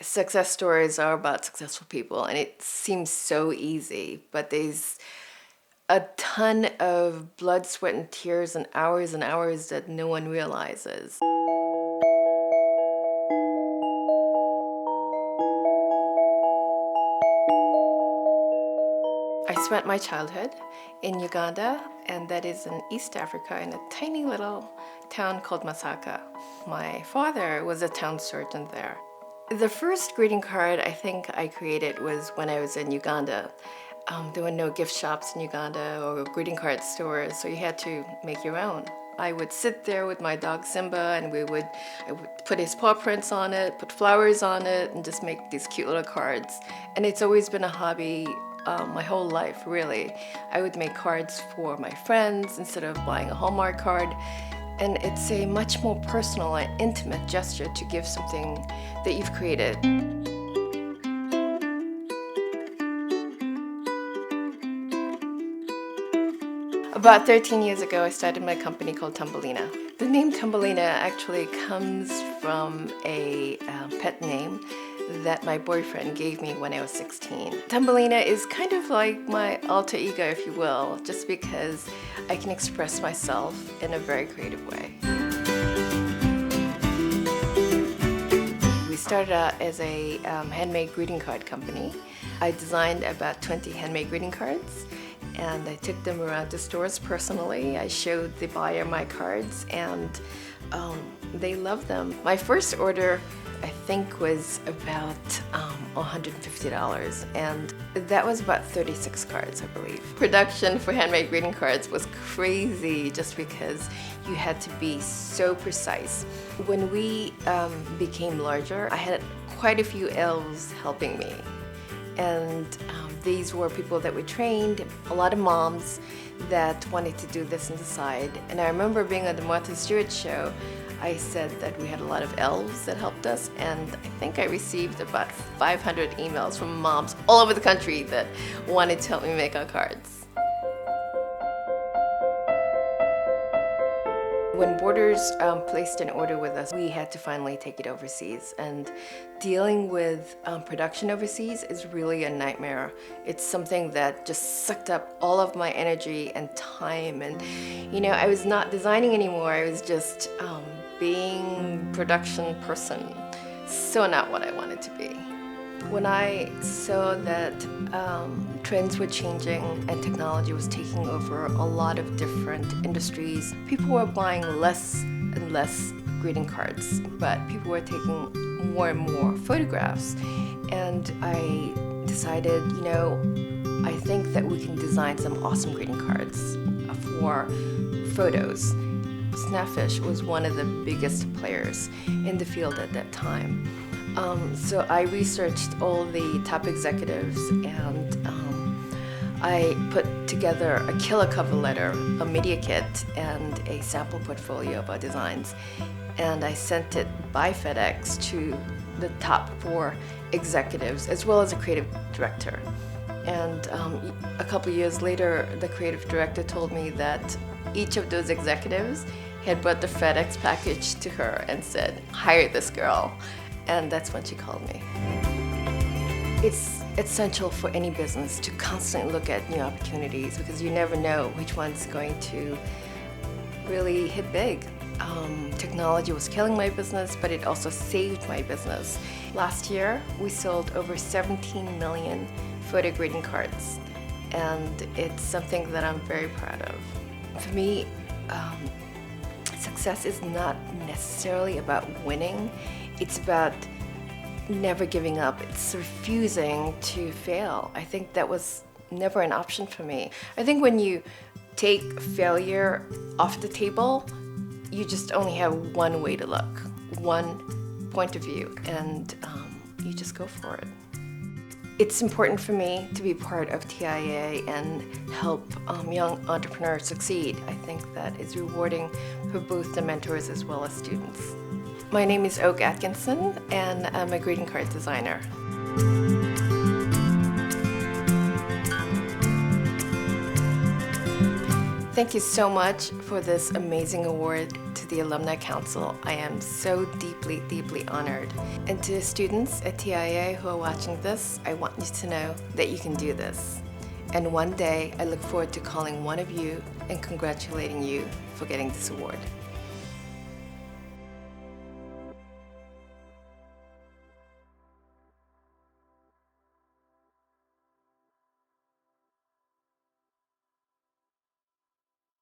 Success stories are about successful people, and it seems so easy, but there's a ton of blood, sweat, and tears and hours that no one realizes. I spent my childhood in Uganda, and that is in East Africa, in a tiny little town called Masaka. My father was a town surgeon there. The first greeting card I think I created was when I was in Uganda. There were no gift shops in Uganda or greeting card stores, so you had to make your own. I would sit there with my dog Simba, and I would put his paw prints on it, put flowers on it, and just make these cute little cards. And it's always been a hobby my whole life, really. I would make cards for my friends instead of buying a Hallmark card. And it's a much more personal and intimate gesture to give something that you've created. About 13 years ago, I started my company called Tumbelina. The name Tumbelina actually comes from a pet name that my boyfriend gave me when I was 16. Tumbelina is kind of like my alter ego, if you will, just because I can express myself in a very creative way. We started out as a handmade greeting card company. I designed about 20 handmade greeting cards, and I took them around to stores personally. I showed the buyer my cards, and they loved them. My first order, I think, was about $150, and that was about 36 cards, I believe. Production for handmade greeting cards was crazy just because you had to be so precise. When we became larger, I had quite a few elves helping me, and these were people that we trained, a lot of moms that wanted to do this on the side. And I remember being on the Martha Stewart show, I said that we had a lot of elves that helped us, and I think I received about 500 emails from moms all over the country that wanted to help me make our cards. When Borders placed an order with us, we had to finally take it overseas, and dealing with production overseas is really a nightmare. It's something that just sucked up all of my energy and time, and I was not designing anymore. I was just being production person, so not what I wanted to be. When I saw that trends were changing and technology was taking over a lot of different industries, people were buying less and less greeting cards, but people were taking more and more photographs. And I decided, I think that we can design some awesome greeting cards for photos. Snapfish was one of the biggest players in the field at that time. So I researched all the top executives, and I put together a killer cover letter, a media kit, and a sample portfolio of our designs. And I sent it by FedEx to the top 4 executives, as well as a creative director. And a couple years later, the creative director told me that each of those executives had brought the FedEx package to her and said, "Hire this girl." And that's when she called me. It's essential for any business to constantly look at new opportunities, because you never know which one's going to really hit big. Technology was killing my business, but it also saved my business. Last year, we sold over 17 million photo greeting cards, and it's something that I'm very proud of. For me, success is not necessarily about winning. It's about never giving up. It's refusing to fail. I think that was never an option for me. I think when you take failure off the table, you just only have one way to look, one point of view, and you just go for it. It's important for me to be part of TIA and help young entrepreneurs succeed. I think that is rewarding for both the mentors as well as students. My name is Oak Atkinson, and I'm a greeting card designer. Thank you so much for this amazing award to the Alumni Council, I am so deeply, deeply honored. And to the students at TIA who are watching this, I want you to know that you can do this. And one day, I look forward to calling one of you and congratulating you for getting this award.